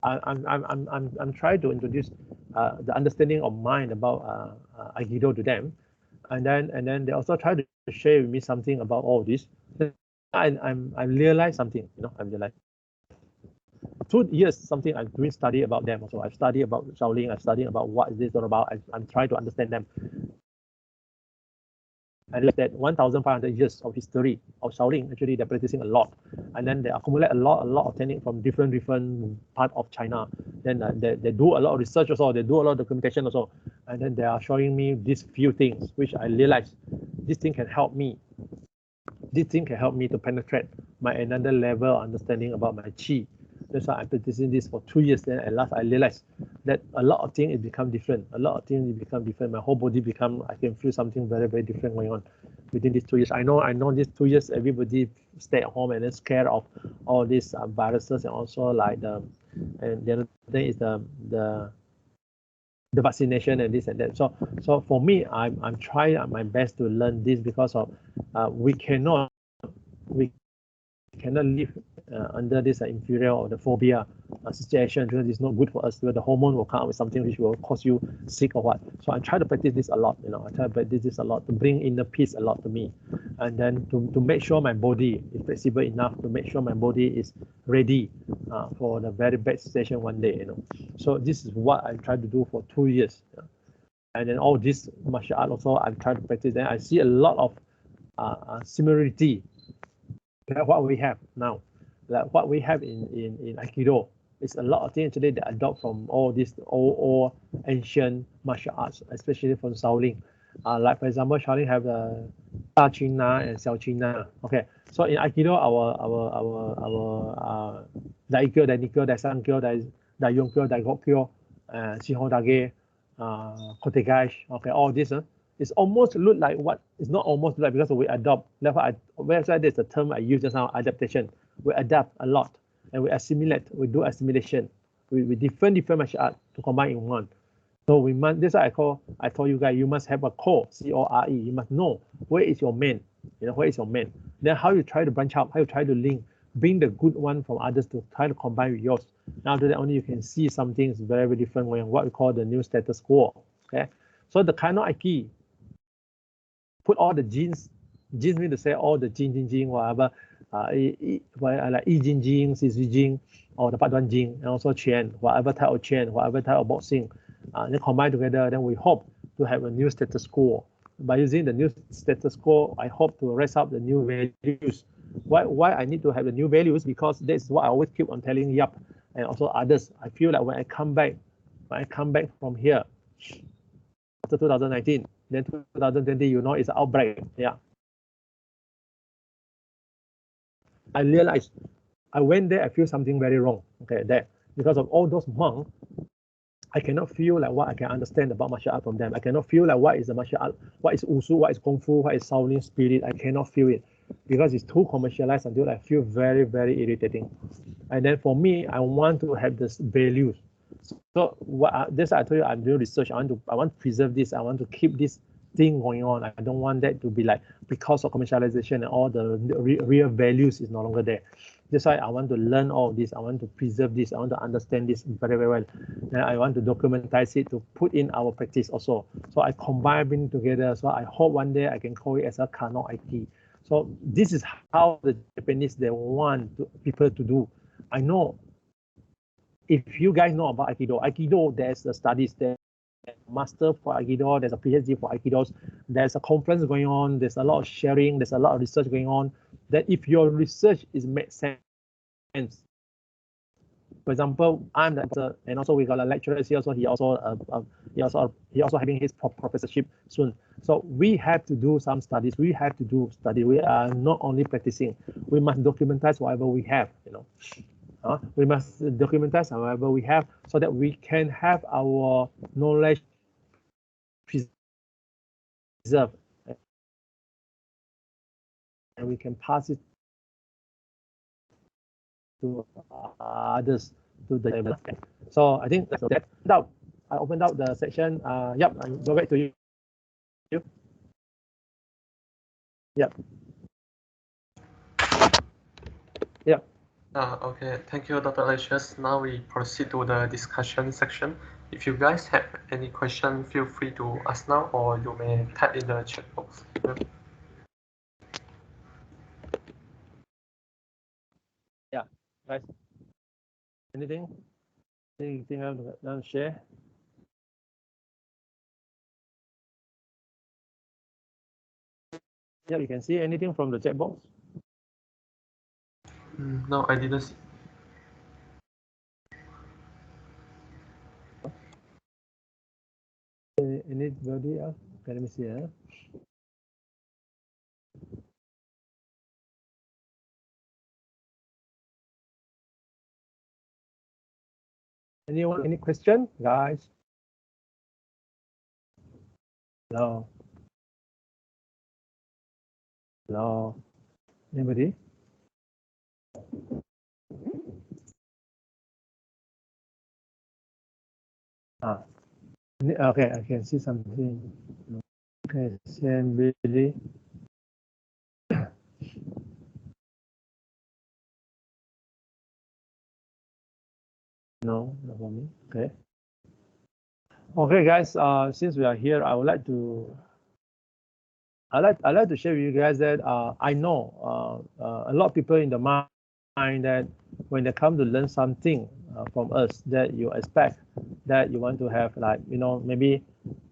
I'm trying to introduce the understanding of mind about Aikido to them, and then they also try to share with me something about all this. I realized something, I realized 2 years something I'm doing study about them also. I've studied about Shaolin. I've studied about what is this all about. I'm trying to understand them. I realized that 1,500 years of history of Shaolin, actually they're practicing a lot, and then they accumulate a lot of technique from different part of China. Then they do a lot of research also. They do a lot of documentation also, and then they are showing me these few things, which I realized this thing can help me. This thing can help me to penetrate my another level understanding about my chi. That's why I'm practicing this for 2 years. Then at last I realized that a lot of things become different. A lot of things become different. My whole body I can feel something very, very different going on within these 2 years. I know these 2 years everybody stay at home and then scared of all these viruses, and also like and the other thing is the vaccination and this and that. So for me, I'm trying my best to learn this, because of we cannot live under this inferior or the phobia situation, because it's not good for us. The hormone will come out with something which will cause you sick or what. So I try to practice this a lot. I try to practice this a lot to bring inner peace a lot to me, and then to make sure my body is flexible enough, to make sure my body is ready for the very bad situation one day. So this is what I try to do for 2 years, and then all this martial art also I try to practice. Then I see a lot of similarity. That's what we have now. Like what we have in Aikido is a lot of things today that adopt from all these old ancient martial arts, especially from Shaolin. Like for example, Shaolin have the Da Qin Na and Xiao Qin Na. Okay, so in Aikido, our Dai Kyo, Dai Nikyo, Dai San Kyo, Dai Yong Kyo, Dai Gok Kyo, Shihon Dage, Kotegai. Okay, all this. It's almost look like what it's not almost like, because we adopt. That's why there's a term I use just now, adaptation. We adapt a lot and we assimilate. We do assimilation. We different martial art to combine in one. So we must. That's why I told you guys, you must have a core, CORE. You must know where is your main. Where is your main. Then how you try to branch out, how you try to link, bring the good one from others to try to combine with yours. Now after that only you can see something is very, very different when what we call the new status quo. Okay. So the Kano Aiki put all the genes mean to say all the jing, whatever, like I Jing, Si Jing, or the Pat Duan Jing, and also Qian, whatever type of Qian, whatever type of boxing, then combine together, then we hope to have a new status quo. By using the new status quo, I hope to raise up the new values. Why I need to have the new values? Because that's what I always keep on telling Yap and also others. I feel like when I come back from here after 2019, then 2020, it's an outbreak. Yeah. I realized I went there, I feel something very wrong. Okay, there. Because of all those monks, I cannot feel like what I can understand about martial art from them. I cannot feel like what is the martial art, what is Wushu, what is Kung Fu, what is Shaolin spirit. I cannot feel it. because it's too commercialized until I feel very, very irritating. And then for me, I want to have this values. So this I told you, I'm doing research. I want to preserve this. I want to keep this thing going on. I don't want that to be like because of commercialization and all the real values is no longer there. That's why I want to learn all this. I want to preserve this. I want to understand this very, very well. And I want to documentize it to put in our practice also. So I combine everything together. So I hope one day I can call it as a Kano IT. So this is how the Japanese, they want people to do. I know if you guys know about Aikido, there's the studies there. Master for Aikido, there's a PhD for Aikidos, there's a conference going on, there's a lot of sharing, there's a lot of research going on, that if your research is made sense. For example, I'm the professor, and also we got a lecturer here, so he also having his professorship soon. So we have to do some studies, we have to do study. We are not only practicing, we must documentize whatever we have, you know. We must documentize however we have so that we can have our knowledge preserved and we can pass it to others, to the development. So I think that's that. Now I opened up the section. Yep, I go back to you. Yep. Yep. Okay, thank you, Dr. Alexius. Now we proceed to the discussion section. If you guys have any question, feel free to ask now, or you may type in the chat box. Yeah, guys. Anything you want to share? Yeah, you can see anything from the chat box. No, I didn't see. Anybody else? Okay, let me see. Anyone? Any question, guys? No. No. Anybody? Okay, I can see something. Okay, Billy. No, not for me. Okay. Okay, guys. Since we are here, I would like to. I like to share with you guys that I know a lot of people in the mind that when they come to learn something from us, that you expect that you want to have, like, you know, maybe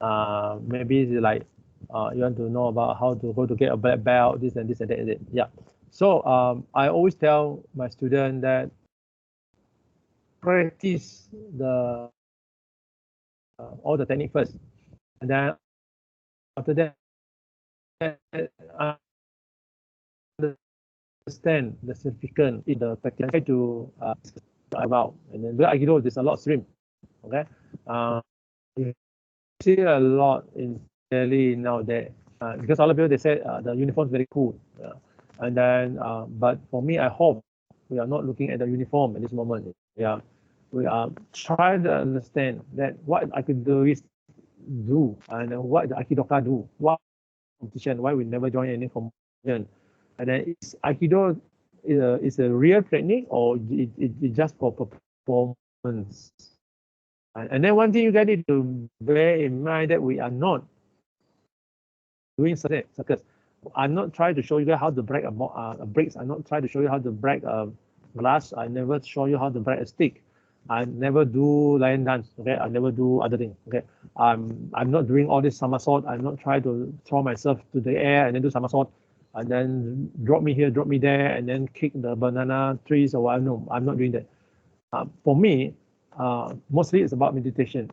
like you want to know about how to go to get a black belt, this and this and that and that. Yeah. So I always tell my student that practice the all the technique first, and then after that understand the significance in the practice. Try to about, and then Aikido, there's a lot of stream. Okay, you see a lot in Delhi nowadays because all of you, they say the uniform is very cool, and then but for me, I hope we are not looking at the uniform at this moment. Yeah, we are trying to understand that what Aikidoists do and what the Aikidoka do, what competition, why we never join any competition, and then is Aikido is a real technique or it just for performance? And then one thing you guys need to bear in mind that we are not doing circus. I'm not trying to show you guys how to break a bricks. I'm not trying to show you how to break a glass. I never show you how to break a stick. I never do lion dance. Okay, I never do other things. Okay, I'm not doing all this somersault. I'm not trying to throw myself to the air and then do somersault and then drop me here, drop me there, and then kick the banana trees or whatever. No, I'm not doing that. For me, mostly it's about meditation.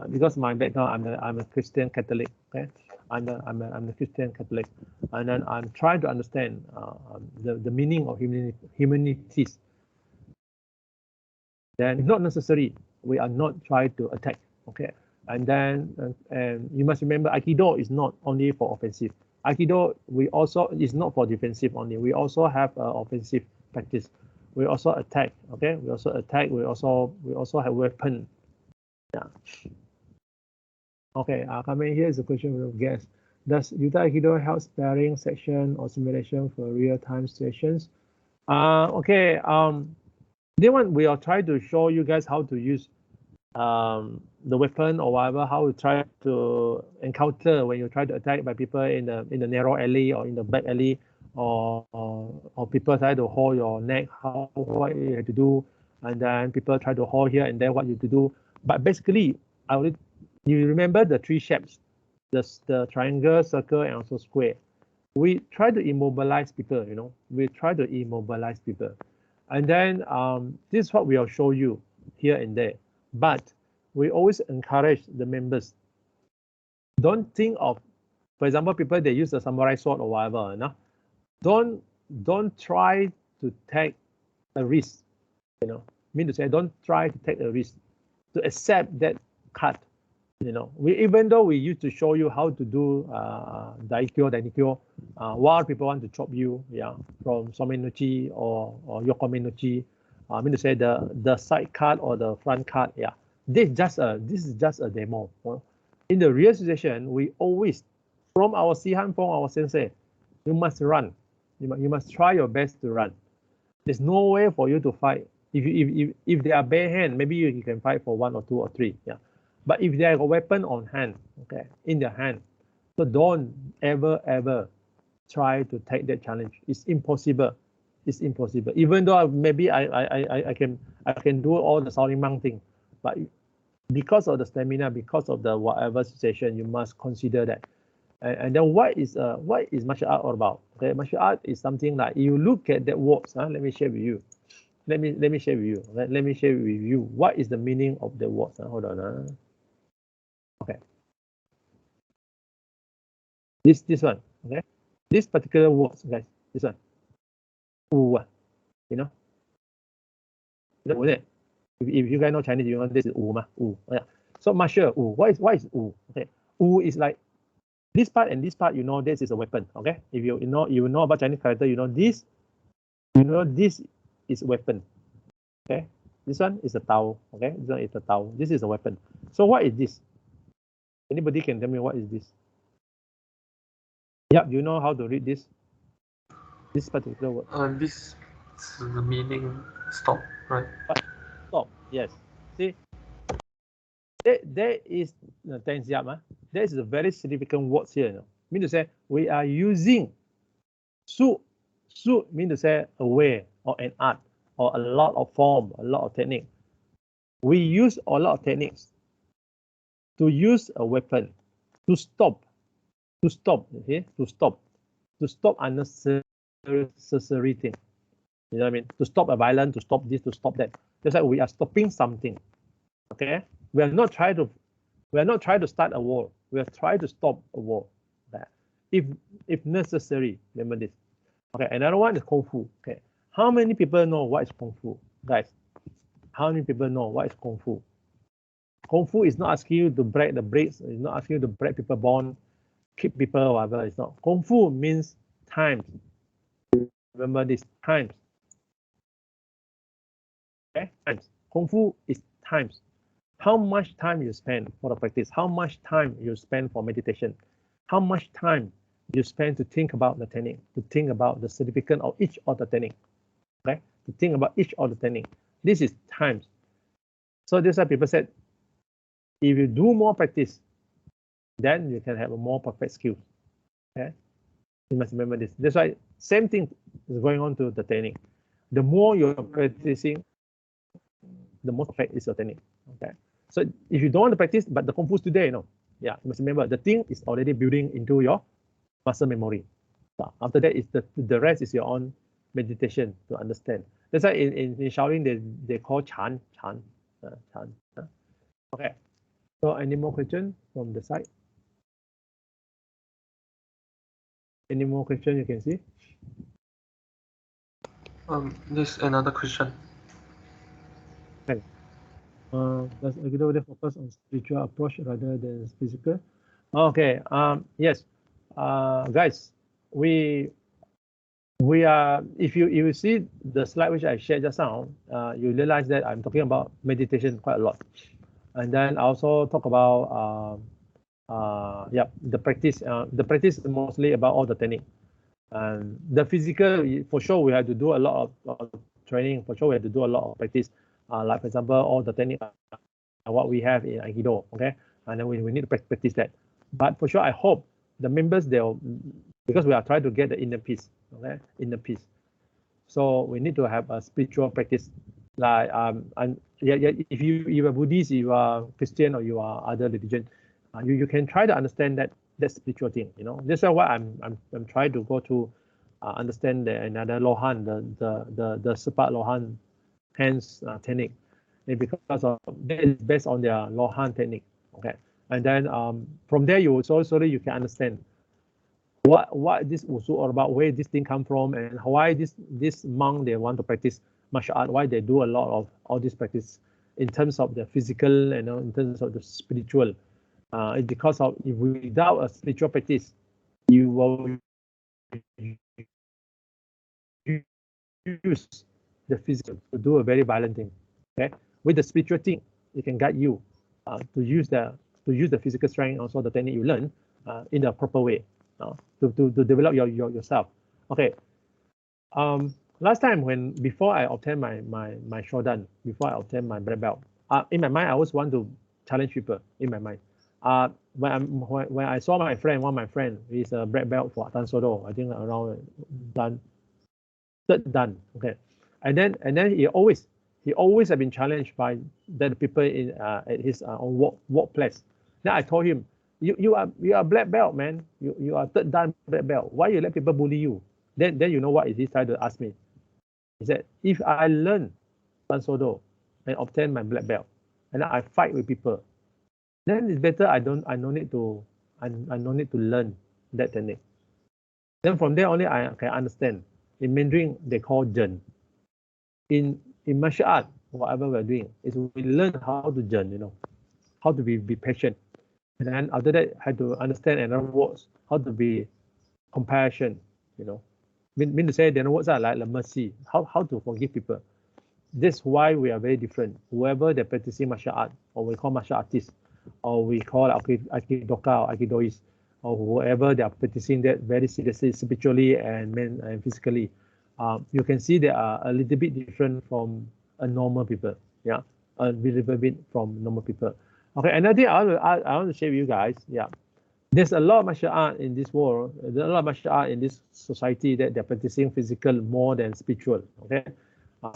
Because my background, I'm a Christian Catholic. Okay, I'm a Christian Catholic, and then I'm trying to understand the meaning of humanities. Then not necessary. We are not trying to attack. Okay, and then and you must remember, Aikido is not only for offensive. Aikido, we also is not for defensive only. We also have offensive practice. We also attack. Okay, we also attack. We also have weapon. Yeah. Okay. Coming here is a question we'll guess. Does Yuta Aikido help sparring section or simulation for real-time situations? Okay. Then one we are trying to show you guys how to use the weapon or whatever, how to try to encounter when you try to attack by people in the narrow alley or in the back alley, or people try to hold your neck, what you have to do, and then people try to hold here and there what you have to do. But basically, you remember the three shapes, the triangle, circle, and also square. We try to immobilize people, you know. We try to immobilize people. And then this is what we'll show you here and there. But we always encourage the members. Don't think of, for example, people they use the samurai sword or whatever. No? Don't try to take a risk. You know, mean to say, don't try to take a risk to accept that cut. You know, even though we used to show you how to do daikyo, while people want to chop you, yeah, from somenuchi or yokomenuchi, I mean to say the side cut or the front cut, yeah. This is just a demo. In the real situation, we always, from our Sihan, from our sensei, you must run. You must try your best to run. There's no way for you to fight. If they are bare hand, maybe you can fight for 1 or 2 or 3, yeah. But if they have a weapon on hand, okay, in their hand, so don't ever try to take that challenge. It's impossible. It's impossible. Even though maybe I can do all the Shaolin monk thing, but because of the stamina, because of the whatever situation, you must consider that. And then what is martial art all about? Okay, martial art is something like you look at that words. Let me share with you. Let me share with you. Let me share with you what is the meaning of the words. Hold on. Okay. This one. Okay. This particular words, guys. This one. Wu, you know. If you guys know Chinese, you know this is Wu ma. Wu. Yeah. So martial Wu. What is Wu? Okay. Wu is like this part and this part. You know this is a weapon. Okay. If you know about Chinese character, you know this. You know this is a weapon. Okay. This one is a Tao. Okay. This one is a Tao. This is a weapon. So what is this? Anybody can tell me what is this? Yeah, you know how to read this? This particular word. This is the meaning stop, right? Stop. Yes. See, there is there is a very significant word here. You know? Mean to say we are using su mean to say a way or an art or a lot of form, a lot of technique. We use a lot of techniques to use a weapon to stop, okay, to stop unnecessary thing. You know what I mean? To stop a violence, to stop this, to stop that. Just like we are stopping something. Okay, we are not trying to start a war. We are trying to stop a war. If necessary, remember this. Okay, another one is Kung Fu. Okay, how many people know what is Kung Fu, guys? How many people know what is Kung Fu? Kung Fu is not asking you to break the bricks. It's not asking you to break people bone, kick people, whatever. It's not. Kung Fu means times. Remember this, times. Okay, times. Kung Fu is times. How much time you spend for the practice? How much time you spend for meditation? How much time you spend to think about the technique, to think about the significance of each of the technique, okay? To think about each of the technique. This is times. So that's why people said, if you do more practice, then you can have a more perfect skill. Okay, you must remember this. That's why same thing is going on to the technique. The more you're practicing, the more perfect is your technique. Okay, so if you don't want to practice, but the Kung Fu today, you know, yeah, you must remember the thing is already building into your muscle memory. After that, is the rest is your own meditation to understand. That's why in Shaolin they call Chan. Okay. So any more questions from the side? Any more questions you can see? There's another question. Okay. Does Aikido focus on spiritual approach rather than physical? Okay. Yes. guys, we are, if you see the slide which I shared just now, you realize that I'm talking about meditation quite a lot. And then I also talk about the practice. The practice is mostly about all the technique. And the physical, for sure, we have to do a lot of training. For sure, we have to do a lot of practice. Like for example, all the technique, what we have in Aikido, okay? And then we need to practice that. But for sure, I hope the members, because we are trying to get the inner peace, okay? Inner peace. So we need to have a spiritual practice. Like if you are Buddhist, you are Christian, or you are other religion, you can try to understand that spiritual thing. You know, that's why I'm trying to go to understand another Lohan, the Sepat Lohan hands technique, and because of that is based on their Lohan technique. Okay, and then from there you you can understand what this Wusu all about, where this thing come from, and why this monk they want to practice martial art, why they do a lot of all this practice in terms of the physical and in terms of the spiritual. It's because of if without a spiritual practice, you will use the physical to do a very violent thing. Okay, with the spiritual thing, it can guide you to use the physical strength, also the technique you learn in the proper way to develop yourself. Okay. Last time before I obtained my shodan, before I obtained my black belt, in my mind I always want to challenge people in my mind. When I saw my friend, one of my friend is a black belt for Dan Sodo, I think around third dan. Okay, and then he always have been challenged by the people in at his own workplace. Then I told him, you are black belt, man. You are third dan black belt. Why you let people bully you? Then you know what he tried to ask me. He said, if I learn Dan Sodo and obtain my black belt, and I fight with people, then it's better I no need to learn that technique. Then from there only I can understand. In Mandarin they call Zhen. In martial art, whatever we're doing is we learn how to Zhen, you know, how to be patient. And then after that, had to understand another words, how to be compassion, you know. Mean to say the other words are like mercy, how to forgive people. This is why we are very different. Whoever they're practicing martial art, or we call martial artists, or we call Aikidoka or Aikidois, or whoever they are practicing that very seriously, spiritually and physically, you can see they are a little bit different from a normal people. Yeah, a little bit from normal people. Okay, another thing I want to share with you guys. Yeah, there's a lot of martial art in this world. There's a lot of martial art in this society that they're practicing physical more than spiritual. Okay,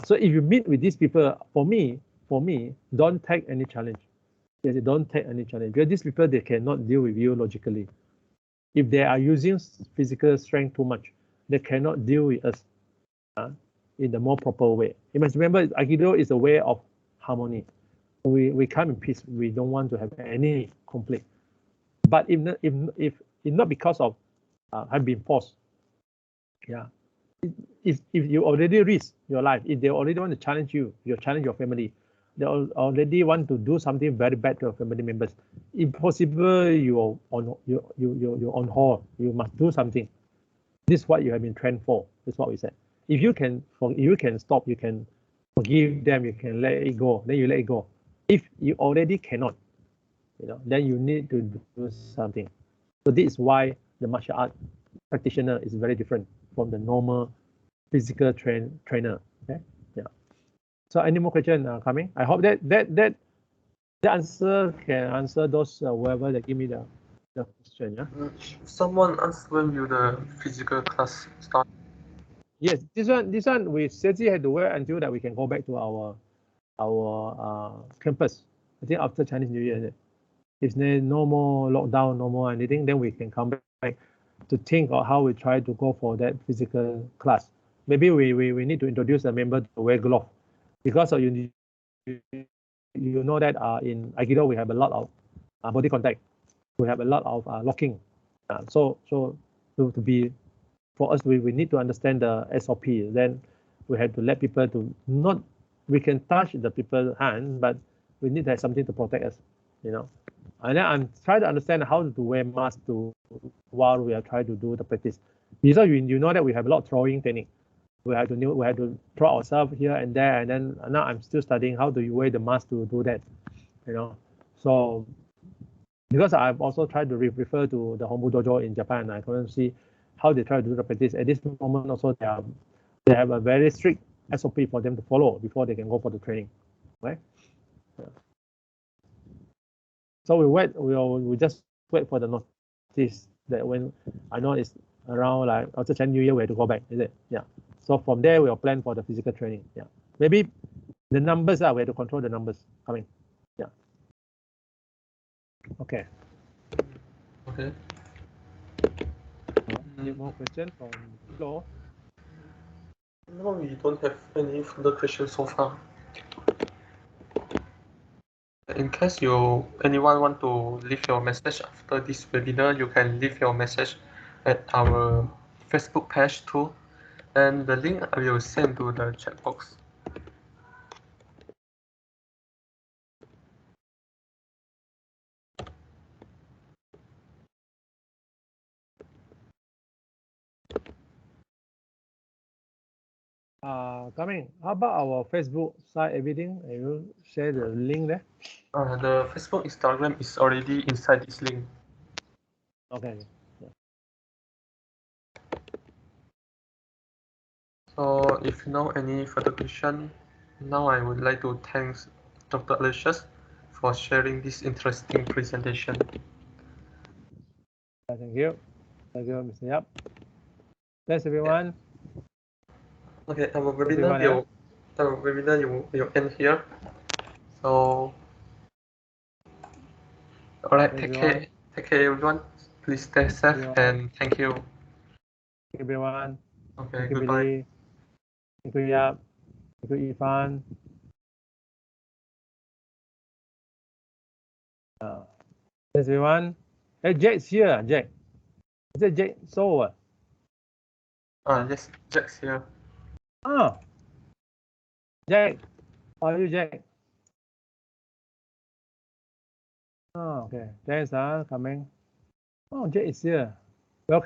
so if you meet with these people, for me, don't take any challenge. They don't take any challenge because these people they cannot deal with you logically. If they are using physical strength too much, they cannot deal with us in the more proper way. You must remember, Aikido is a way of harmony. We come in peace. We don't want to have any conflict. But if not because of have been forced, yeah. If you already risk your life, if they already want to challenge you challenge your family, they already want to do something very bad to your family members. Impossible, you're on hold. You must do something. This is what you have been trained for. That's what we said. If you can stop, you can forgive them, you can let it go, then you let it go. If you already cannot, you know, then you need to do something. So this is why the martial art practitioner is very different from the normal physical trainer. Okay, yeah. So any more questions coming? I hope that the answer can answer those whoever that give me the question. Yeah. Someone asked when will the physical class start? Yes, this one we seriously had to wait until that we can go back to our campus. I think after Chinese New Year, if there's no more lockdown, no more anything, then we can come back to think of how we try to go for that physical class. Maybe we need to introduce a member to wear gloves because of you know that in Aikido we have a lot of body contact, we have a lot of locking. So to be for us, we need to understand the SOP. Then we have to let people to not, we can touch the people's hand, but we need to have something to protect us, you know. And then I'm trying to understand how to wear mask to while we are trying to do the practice. Because you know that we have a lot of throwing technique. We have to throw ourselves here and there, and then now I'm still studying how do you wear the mask to do that, you know. So because I've also tried to refer to the Hombu Dojo in Japan, I couldn't see how they try to do the practice. At this moment also they have a very strict SOP for them to follow before they can go for the training, right? Yeah. So we just wait for the notice that when I know it's around like after Chinese New Year we have to go back, is it? Yeah. So from there we'll plan for the physical training. Yeah. Maybe the numbers we have to control the numbers coming. Yeah. Okay. Okay. Any more questions from the floor? No, we don't have any further questions so far. In case anyone want to leave your message after this webinar, you can leave your message at our Facebook page too, and the link I will send to the chat box. Coming. How about our Facebook site, everything? I will share the link there. The Facebook, Instagram is already inside this link. Okay. Yeah. So if you know any further question, now I would like to thank Dr. Aloysius for sharing this interesting presentation. Thank you. Thank you, Mr. Yap. Thanks, everyone. Okay, our webinar will end here. So, all right, take care, everyone. Please stay safe and thank you. Thank you, everyone. Okay, thank you, goodbye. Billy. Thank you, Yap. Thank you, Ifan. Thanks, everyone. Hey, Jack's here. Jack. Is it Jack So? Yes, Jack's here. Ah. Jack. How are you, Jack? Oh, okay. Thanks, coming. Oh, Jack is here. Welcome.